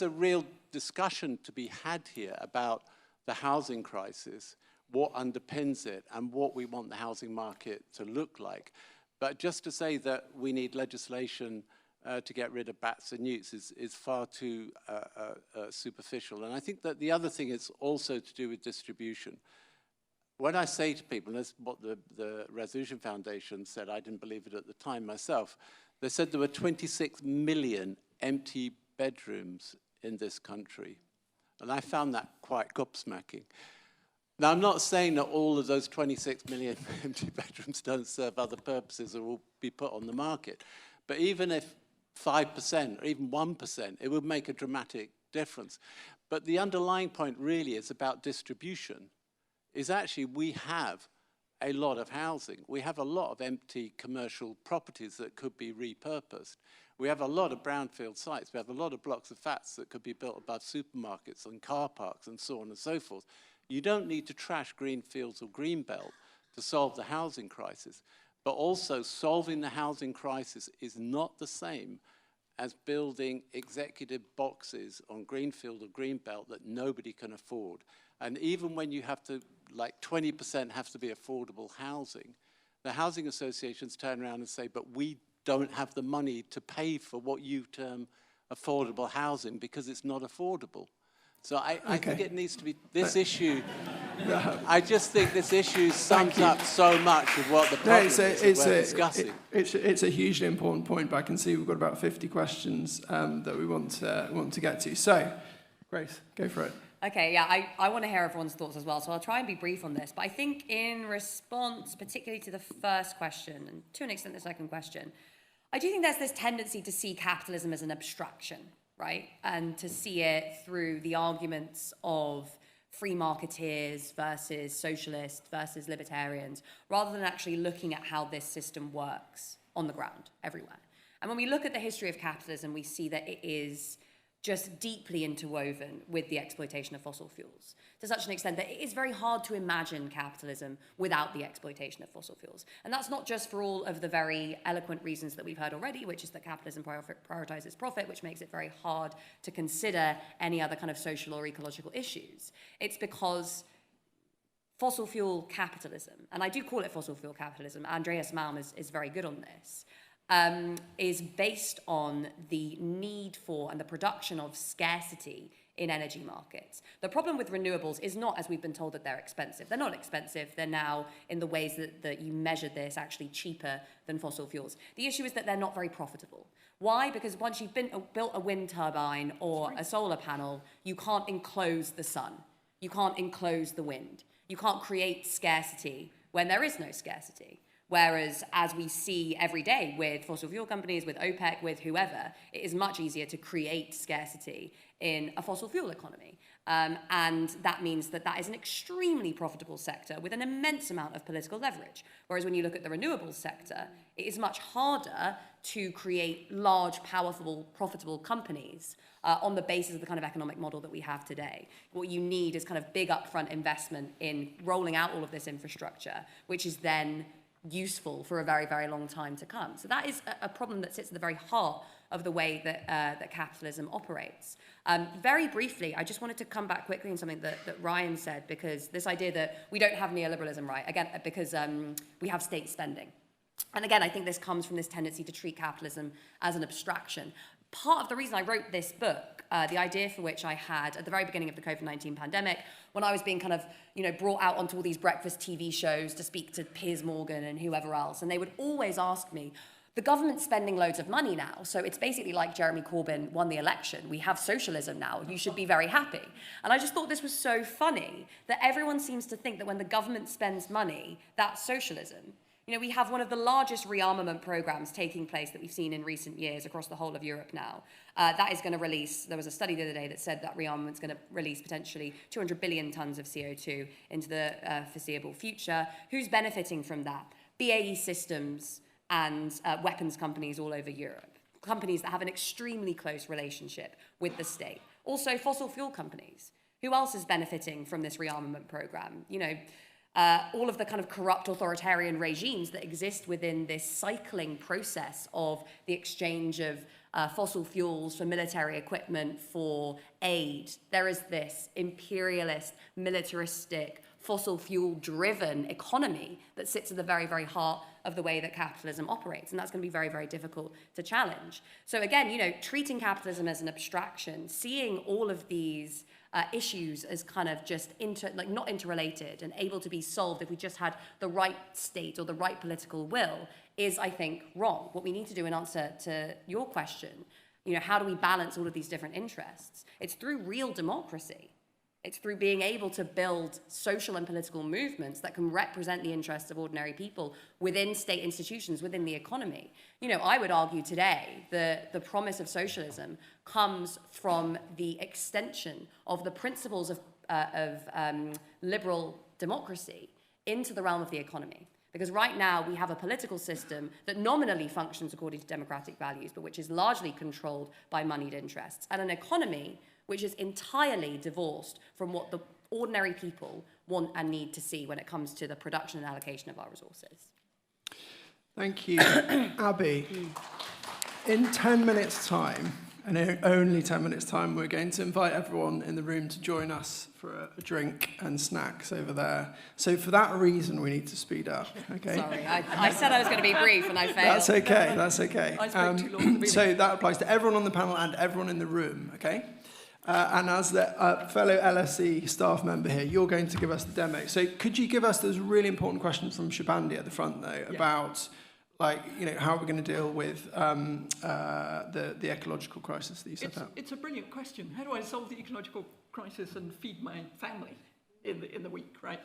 a real discussion to be had here about the housing crisis, what underpins it, and what we want the housing market to look like. But just to say that we need legislation to get rid of bats and newts is far too superficial. And I think that the other thing is also to do with distribution. When I say to people, and that's what the Resolution Foundation said, I didn't believe it at the time myself, they said there were 26 million empty bedrooms in this country. And I found that quite gobsmacking. Now, I'm not saying that all of those 26 million empty bedrooms don't serve other purposes or will be put on the market. But even if 5% or even 1%, it would make a dramatic difference. But the underlying point really is about distribution, is actually we have a lot of housing. We have a lot of empty commercial properties that could be repurposed. We have a lot of brownfield sites. We have a lot of blocks of flats that could be built above supermarkets and car parks and so on and so forth. You don't need to trash greenfields or greenbelt to solve the housing crisis. But also solving the housing crisis is not the same as building executive boxes on greenfield or greenbelt that nobody can afford. And even when you have to, like 20% have to be affordable housing, the housing associations turn around and say, but we don't have the money to pay for what you term affordable housing because it's not affordable. So I think it needs to be, this issue, I just think this issue sums up so much of what the problem is that we're discussing. It's a hugely important point, but I can see we've got about 50 questions that we want to get to. So, Grace, go for it. Okay, yeah, I want to hear everyone's thoughts as well, so I'll try and be brief on this. But I think in response, particularly to the first question, and to an extent the second question, I do think there's this tendency to see capitalism as an abstraction, right? And to see it through the arguments of free marketeers versus socialists versus libertarians, rather than actually looking at how this system works on the ground, everywhere. And when we look at the history of capitalism, we see that it is just deeply interwoven with the exploitation of fossil fuels, to such an extent that it is very hard to imagine capitalism without the exploitation of fossil fuels. And that's not just for all of the very eloquent reasons that we've heard already, which is that capitalism prioritizes profit, which makes it very hard to consider any other kind of social or ecological issues. It's because fossil fuel capitalism, and I do call it fossil fuel capitalism, Andreas Malm is very good on this, is based on the need for and the production of scarcity in energy markets. The problem with renewables is not, as we've been told, that they're expensive. They're not expensive. They're now, in the ways that you measure this, actually cheaper than fossil fuels. The issue is that they're not very profitable. Why? Because once you've built a wind turbine or a solar panel, you can't enclose the sun. You can't enclose the wind. You can't create scarcity when there is no scarcity. Whereas, as we see every day with fossil fuel companies, with OPEC, with whoever, it is much easier to create scarcity in a fossil fuel economy. And that means that that is an extremely profitable sector with an immense amount of political leverage. Whereas when you look at the renewables sector, it is much harder to create large, powerful, profitable companies on the basis of the kind of economic model that we have today. What you need is kind of big upfront investment in rolling out all of this infrastructure, which is then useful for a very, very long time to come. So that is a problem that sits at the very heart of the way that, that capitalism operates. Very briefly, I just wanted to come back quickly on something that Ryan said, because this idea that we don't have neoliberalism, right? Again, because we have state spending. And again, I think this comes from this tendency to treat capitalism as an abstraction. Part of the reason I wrote this book, the idea for which I had at the very beginning of the COVID-19 pandemic, when I was being kind of, brought out onto all these breakfast TV shows to speak to Piers Morgan and whoever else, and they would always ask me, the government's spending loads of money now, so it's basically like Jeremy Corbyn won the election. We have socialism now. You should be very happy. And I just thought this was so funny that everyone seems to think that when the government spends money, that's socialism. We have one of the largest rearmament programs taking place that we've seen in recent years across the whole of Europe now. That is going to release, there was a study the other day that said that rearmament's going to release potentially 200 billion tons of CO2 into the foreseeable future. Who's benefiting from that? BAE Systems and weapons companies all over Europe. Companies that have an extremely close relationship with the state. Also fossil fuel companies. Who else is benefiting from this rearmament program? You know, all of the kind of corrupt authoritarian regimes that exist within this cycling process of the exchange of fossil fuels for military equipment, for aid. There is this imperialist, militaristic, fossil fuel-driven economy that sits at the very, very heart of the way that capitalism operates. And that's going to be very, very difficult to challenge. So again, you know, treating capitalism as an abstraction, seeing all of these issues as kind of just not interrelated and able to be solved if we just had the right state or the right political will is, I think, wrong. What we need to do in answer to your question, you know, how do we balance all of these different interests? It's through real democracy. It's through being able to build social and political movements that can represent the interests of ordinary people within state institutions, within the economy. You know, I would argue today the promise of socialism comes from the extension of the principles of liberal democracy into the realm of the economy. Because right now we have a political system that nominally functions according to democratic values, but which is largely controlled by moneyed interests, and an economy which is entirely divorced from what the ordinary people want and need to see when it comes to the production and allocation of our resources. Thank you. Abby, in 10 minutes' time, and only 10 minutes' time, we're going to invite everyone in the room to join us for a drink and snacks over there. So for that reason, we need to speed up, okay? Sorry, I said I was going to be brief and I failed. That's okay, that's okay. I spoke too long at the beginning. So that applies to everyone on the panel and everyone in the room, okay? And as the fellow LSE staff member here, you're going to give us the demo. So could you give us this really important question from Shubhandi at the front, though, about, like, you know, how we're going to deal with the ecological crisis that you set out? It's a brilliant question. How do I solve the ecological crisis and feed my family in the week, right?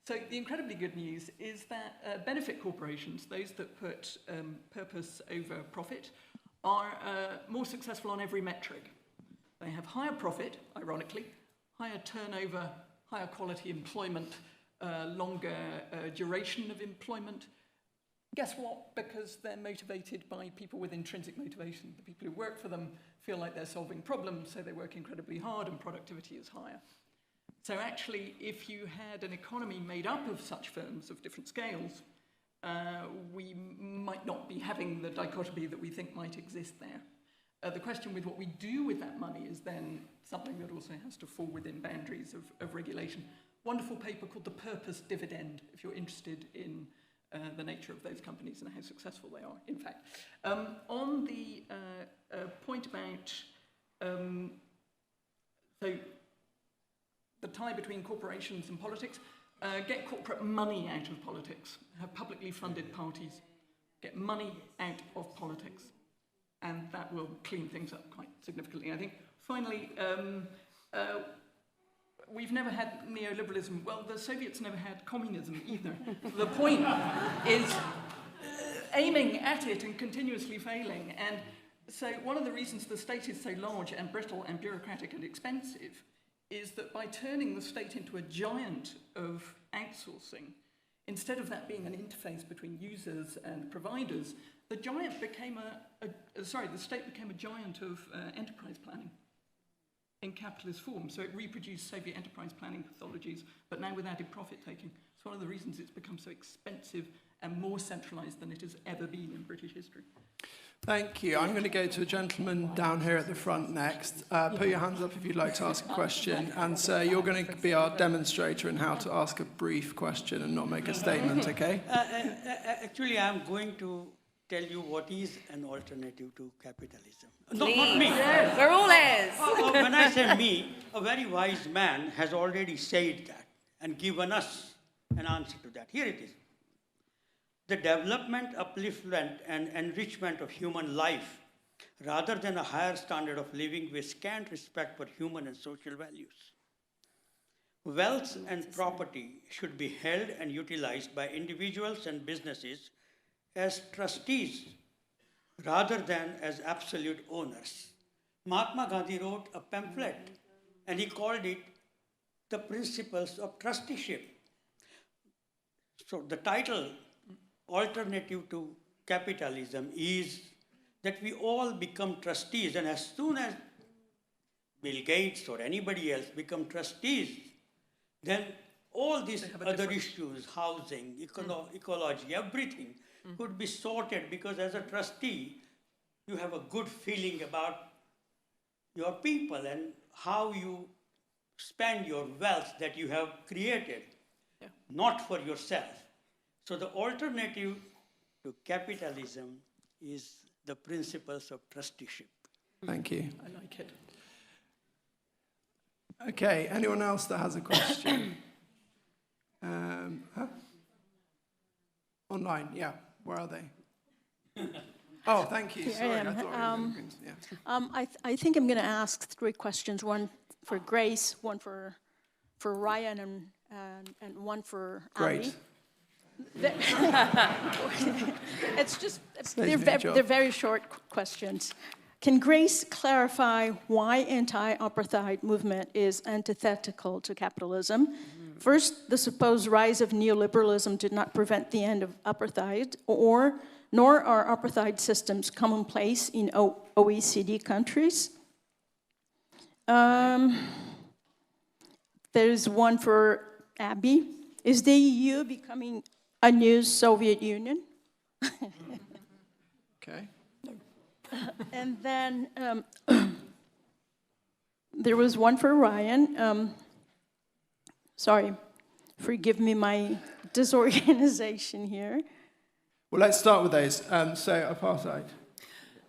So the incredibly good news is that benefit corporations, those that put purpose over profit, are more successful on every metric. They have higher profit, ironically, higher turnover, higher quality employment, longer duration of employment. Guess what? Because they're motivated by people with intrinsic motivation. The people who work for them feel like they're solving problems, so they work incredibly hard and productivity is higher. So actually, if you had an economy made up of such firms of different scales, we might not be having the dichotomy that we think might exist there. The question with what we do with that money is then something that also has to fall within boundaries of regulation. Wonderful paper called The Purpose Dividend, if you're interested in the nature of those companies and how successful they are, in fact. On the point about so the tie between corporations and politics, get corporate money out of politics, have publicly funded parties, get money out of politics. And that will clean things up quite significantly, I think. Finally, we've never had neoliberalism. Well, the Soviets never had communism either. The point is aiming at it and continuously failing. And so one of the reasons the state is so large and brittle and bureaucratic and expensive is that by turning the state into a giant of outsourcing, instead of that being an interface between users and providers, the state became a giant of enterprise planning in capitalist form. So it reproduced Soviet enterprise planning pathologies, but now with added profit-taking. It's one of the reasons it's become so expensive and more centralised than it has ever been in British history. Thank you. I'm going to go to a gentleman down here at the front next. Put your hands up if you'd like to ask a question. And sir, you're going to be our demonstrator in how to ask a brief question and not make a statement, okay? Actually, I'm going to tell you what is an alternative to capitalism. No, Please. not me. Yes. We're all ears. When I say me, a very wise man has already said that and given us an answer to that. Here it is. The development, upliftment, and enrichment of human life, rather than a higher standard of living with scant respect for human and social values. Wealth and property should be held and utilized by individuals and businesses as trustees rather than as absolute owners. Mahatma Gandhi wrote a pamphlet and he called it The Principles of Trusteeship. So the title, Alternative to Capitalism, is that we all become trustees, and as soon as Bill Gates or anybody else become trustees, then all these other issues, housing, ecology, everything could be sorted, because as a trustee, you have a good feeling about your people and how you spend your wealth that you have created, not for yourself. So the alternative to capitalism is the principles of trusteeship. Thank you. I like it. Okay, anyone else that has a question? Online, yeah. Where are they? Oh, thank you. Here I Sorry, am. I thought we were doing yeah. I think I'm going to ask 3 questions, one for Grace, one for Ryan, and one for Great. Ali. It's just, Saves me a job. they're very short questions. Can Grace clarify why anti-apartheid movement is antithetical to capitalism? First, the supposed rise of neoliberalism did not prevent the end of apartheid, nor are apartheid systems commonplace in OECD countries. There's one for Abby. Is the EU becoming a new Soviet Union? Okay. And then there was one for Ryan. Sorry, forgive me my disorganization here. Well, let's start with those. So, apartheid.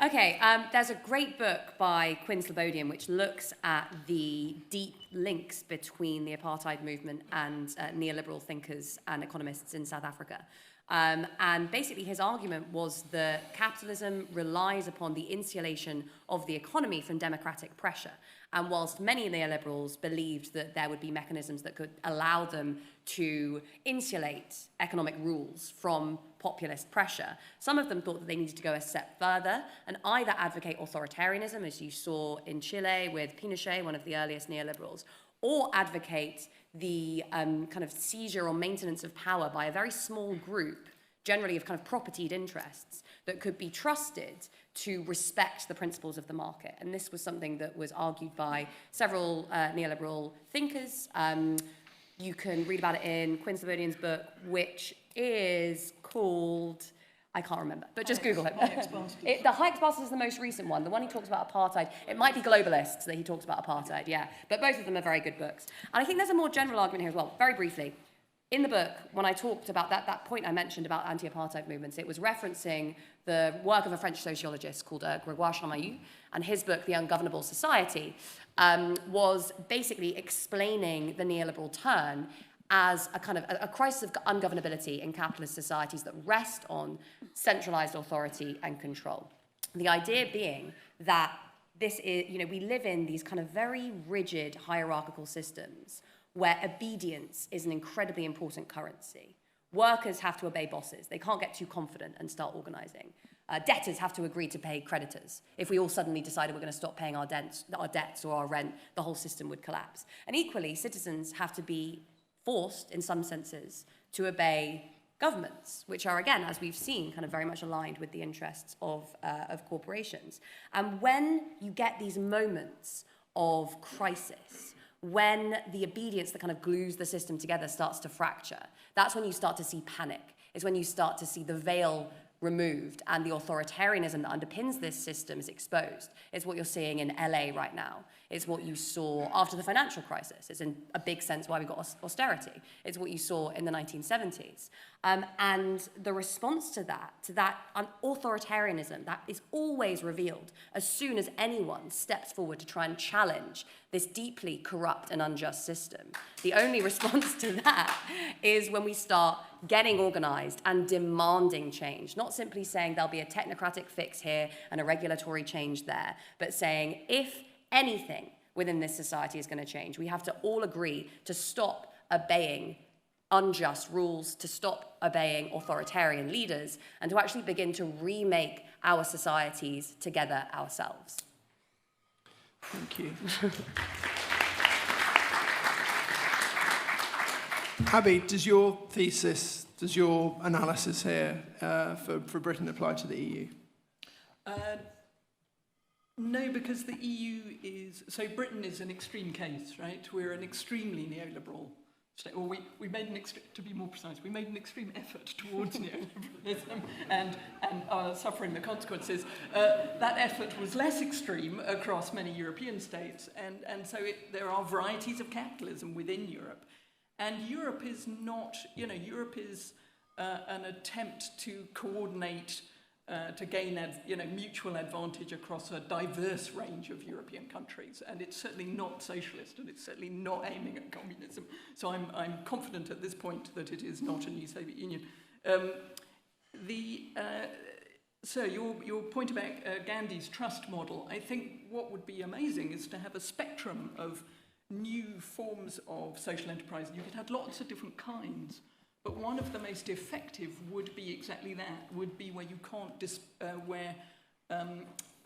Okay, there's a great book by Quinn Slobodian which looks at the deep links between the apartheid movement and neoliberal thinkers and economists in South Africa. And basically his argument was that capitalism relies upon the insulation of the economy from democratic pressure. And whilst many neoliberals believed that there would be mechanisms that could allow them to insulate economic rules from populist pressure, some of them thought that they needed to go a step further and either advocate authoritarianism, as you saw in Chile with Pinochet, one of the earliest neoliberals, or advocate the kind of seizure or maintenance of power by a very small group, generally of kind of propertied interests, that could be trusted to respect the principles of the market. And this was something that was argued by several neoliberal thinkers. You can read about it in Quinn Slobodian's book, which is called, I can't remember, but just Google it. The Hayek's Bastards is the most recent one. The one he talks about apartheid. It might be Globalists that he talks about apartheid, yeah. But both of them are very good books. And I think there's a more general argument here as well, very briefly. In the book, when I talked about that point I mentioned about anti-apartheid movements, it was referencing the work of a French sociologist called Grégoire Chamayou, and his book, The Ungovernable Society, was basically explaining the neoliberal turn as a kind of a crisis of ungovernability in capitalist societies that rest on centralized authority and control. The idea being that this is, we live in these kind of very rigid hierarchical systems where obedience is an incredibly important currency. Workers have to obey bosses. They can't get too confident and start organizing. Debtors have to agree to pay creditors. If we all suddenly decided we're going to stop paying our debts or our rent, the whole system would collapse. And equally, citizens have to be forced, in some senses, to obey governments, which are, again, as we've seen, kind of very much aligned with the interests of corporations. And when you get these moments of crisis, when the obedience that kind of glues the system together starts to fracture, that's when you start to see panic. It's when you start to see the veil removed and the authoritarianism that underpins this system is exposed. It's what you're seeing in LA right now. It's what you saw after the financial crisis. It's in a big sense why we got austerity. It's what you saw in the 1970s. And the response to that authoritarianism that is always revealed as soon as anyone steps forward to try and challenge this deeply corrupt and unjust system. The only response to that is when we start getting organized and demanding change, not simply saying there'll be a technocratic fix here and a regulatory change there, but saying if anything within this society is going to change, we have to all agree to stop obeying unjust rules, to stop obeying authoritarian leaders, and to actually begin to remake our societies together ourselves. Thank you. Abby, does your thesis, does your analysis here for Britain apply to the EU? No, because the EU is... So Britain is an extreme case, right? We're an extremely neoliberal state. Or we made to be more precise, we made an extreme effort towards neoliberalism and are suffering the consequences. That effort was less extreme across many European states, and so there are varieties of capitalism within Europe. And Europe is not, Europe is an attempt to coordinate, to gain mutual advantage across a diverse range of European countries. And it's certainly not socialist, and it's certainly not aiming at communism. So I'm confident at this point that it is not a new Soviet Union. So your point about Gandhi's trust model, I think what would be amazing is to have a spectrum of new forms of social enterprise. You could have lots of different kinds, but one of the most effective would be exactly that, would be where you can't, where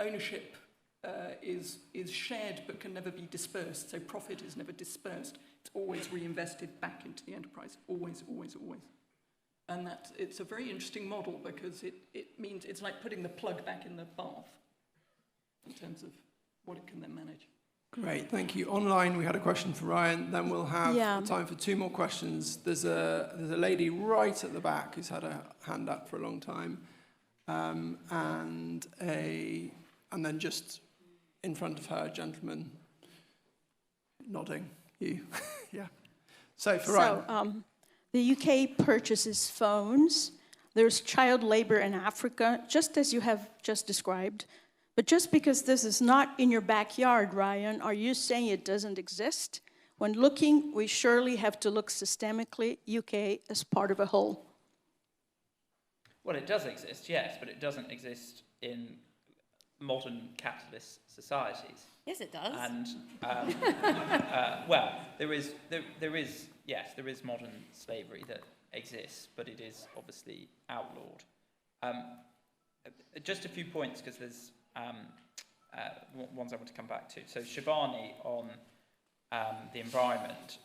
ownership is shared but can never be dispersed, so profit is never dispersed. It's always reinvested back into the enterprise, always, always, always. And it's a very interesting model because it means it's like putting the plug back in the bath in terms of what it can then manage. Great, thank you. Online, we had a question for Ryan. Then we'll have time for 2 more questions. There's a lady right at the back who's had a hand up for a long time, and then just in front of her, a gentleman nodding. You, yeah. So for Ryan. The UK purchases phones. There's child labor in Africa, just as you have just described. But just because this is not in your backyard, Ryan, are you saying it doesn't exist? When looking, we surely have to look systemically, UK as part of a whole. Well, it does exist, yes, but it doesn't exist in modern capitalist societies. Yes, it does. And well, there is modern slavery that exists, but it is obviously outlawed. Just a few points, because there's ones I want to come back to. So Shivani on the environment.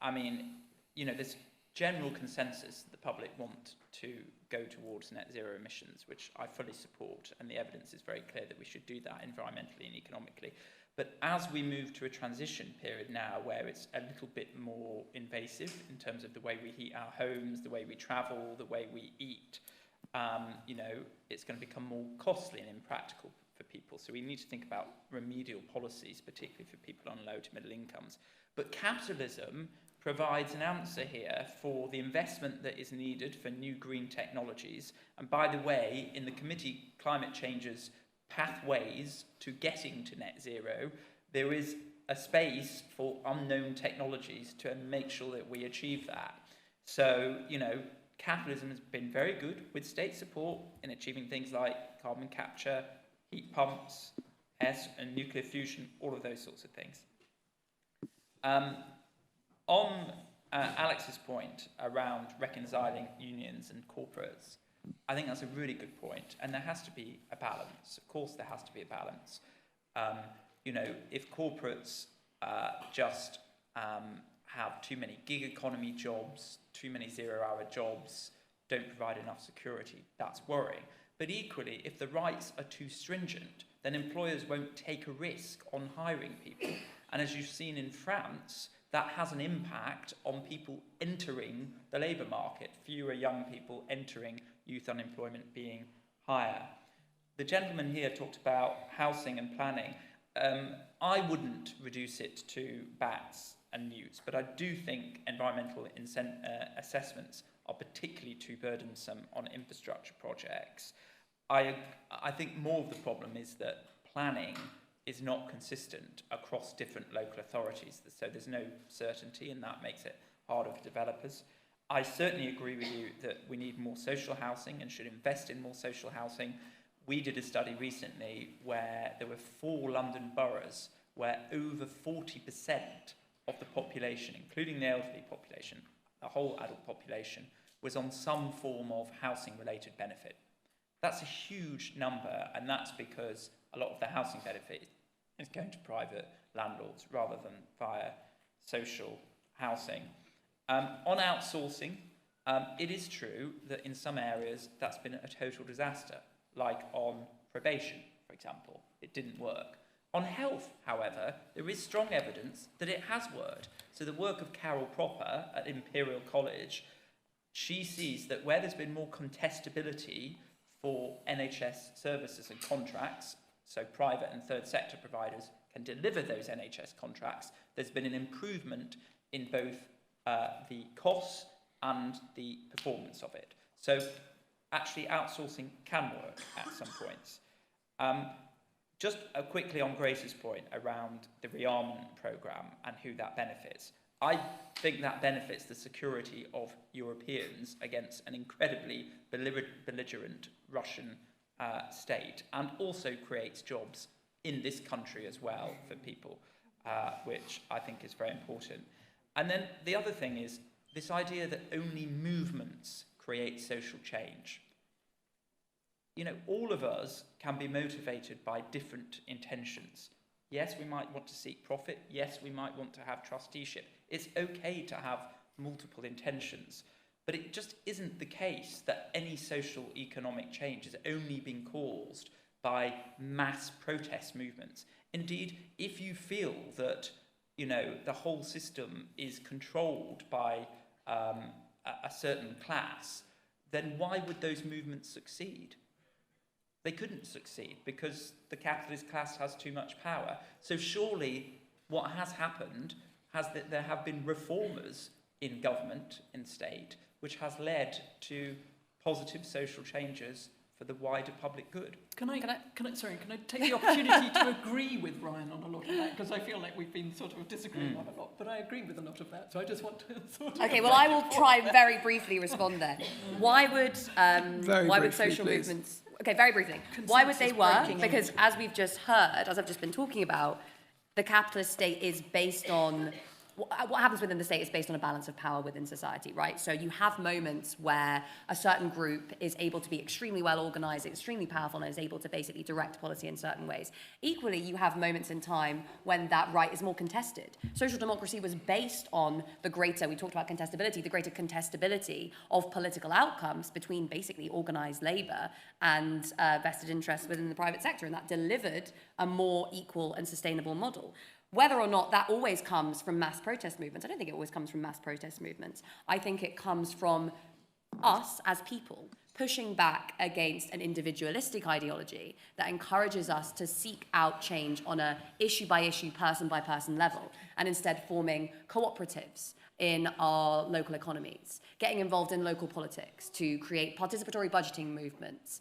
I mean, there's general consensus that the public want to go towards net zero emissions, which I fully support, and the evidence is very clear that we should do that environmentally and economically. But as we move to a transition period now where it's a little bit more invasive in terms of the way we heat our homes, the way we travel, the way we eat, it's going to become more costly and impractical for people. So we need to think about remedial policies, particularly for people on low to middle incomes. But capitalism provides an answer here for the investment that is needed for new green technologies. And by the way, in the committee Climate Change's pathways to getting to net zero, there is a space for unknown technologies to make sure that we achieve that. So, capitalism has been very good with state support in achieving things like carbon capture, heat pumps, and nuclear fusion, all of those sorts of things. On Alex's point around reconciling unions and corporates, I think that's a really good point, and there has to be a balance. Of course, there has to be a balance. If corporates just have too many gig economy jobs, too many zero-hour jobs, don't provide enough security, that's worrying. But equally, if the rights are too stringent, then employers won't take a risk on hiring people. And as you've seen in France, that has an impact on people entering the labour market, fewer young people entering, youth unemployment being higher. The gentleman here talked about housing and planning. I wouldn't reduce it to bats and newts, but I do think environmental assessments are particularly too burdensome on infrastructure projects. I think more of the problem is that planning is not consistent across different local authorities, so there's no certainty, and that makes it harder for developers. I certainly agree with you that we need more social housing and should invest in more social housing. We did a study recently where there were 4 London boroughs where over 40% of the population, including the elderly population, the whole adult population, was on some form of housing-related benefit. That's a huge number, and that's because a lot of the housing benefit is going to private landlords rather than via social housing. On outsourcing, it is true that in some areas that's been a total disaster, like on probation, for example. It didn't work. On health, however, there is strong evidence that it has worked. So the work of Carol Proper at Imperial College, she sees that where there's been more contestability for NHS services and contracts, so private and third sector providers can deliver those NHS contracts, there's been an improvement in both the costs and the performance of it. So actually outsourcing can work at some points. Just quickly on Grace's point around the rearmament programme and who that benefits. I think that benefits the security of Europeans against an incredibly belligerent Russian state, and also creates jobs in this country as well for people, which I think is very important. And then the other thing is this idea that only movements create social change. You know, all of us can be motivated by different intentions. Yes, we might want to seek profit. Yes, we might want to have trusteeship. It's okay to have multiple intentions, but it just isn't the case that any social economic change is only being caused by mass protest movements. Indeed, if you feel that, you know, the whole system is controlled by a certain class, then why would those movements succeed? They couldn't succeed because the capitalist class has too much power. So surely what has happened has that there have been reformers in government, in state, which has led to positive social changes for the wider public good. Can I take the opportunity to agree with Ryan on a lot of that? Because I feel like we've been sort of disagreeing on a lot, but I agree with a lot of that. So I just want to sort of... Okay, well, I will try and very briefly respond there. Why would social movements... Okay, very briefly. Why would they work? Because as we've just heard, as I've just been talking about, the capitalist state is based on... What happens within the state is based on a balance of power within society, right? So you have moments where a certain group is able to be extremely well organised, extremely powerful, and is able to basically direct policy in certain ways. Equally, you have moments in time when that right is more contested. Social democracy was based on the greater, we talked about contestability, the greater contestability of political outcomes between basically organised labour and vested interests within the private sector, and that delivered a more equal and sustainable model. Whether or not that always comes from mass protest movements, I don't think it always comes from mass protest movements. I think it comes from us as people pushing back against an individualistic ideology that encourages us to seek out change on a issue-by-issue, person-by-person level, and instead forming cooperatives in our local economies, getting involved in local politics to create participatory budgeting movements,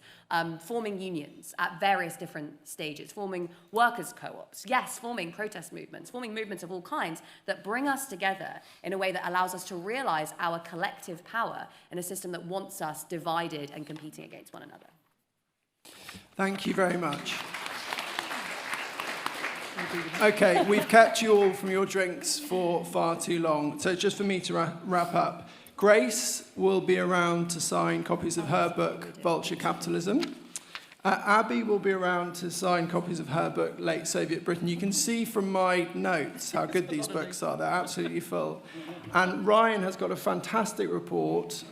forming unions at various different stages, forming workers' co-ops, yes, forming protest movements, forming movements of all kinds that bring us together in a way that allows us to realise our collective power in a system that wants us divided and competing against one another. Thank you very much. Okay, we've kept you all from your drinks for far too long. So just for me to wrap up, Grace will be around to sign copies of her book, Vulture Capitalism. Abby will be around to sign copies of her book, Late Soviet Britain. You can see from my notes how good these books are. They're absolutely full. And Ryan has got a fantastic report,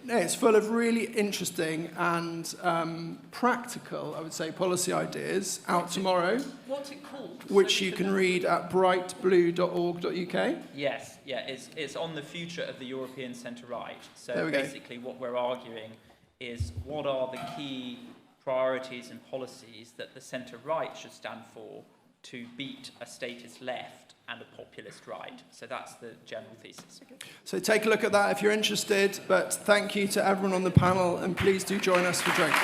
it's full of really interesting and practical, I would say, policy ideas out tomorrow. What's it called? Which you can read at brightblue.org.uk. Yes, it's on the future of the European centre-right. So basically what we're arguing is what are the key priorities and policies that the centre-right should stand for to beat a statist left and a populist right. So that's the general thesis. So take a look at that if you're interested, but thank you to everyone on the panel, and please do join us for drinks.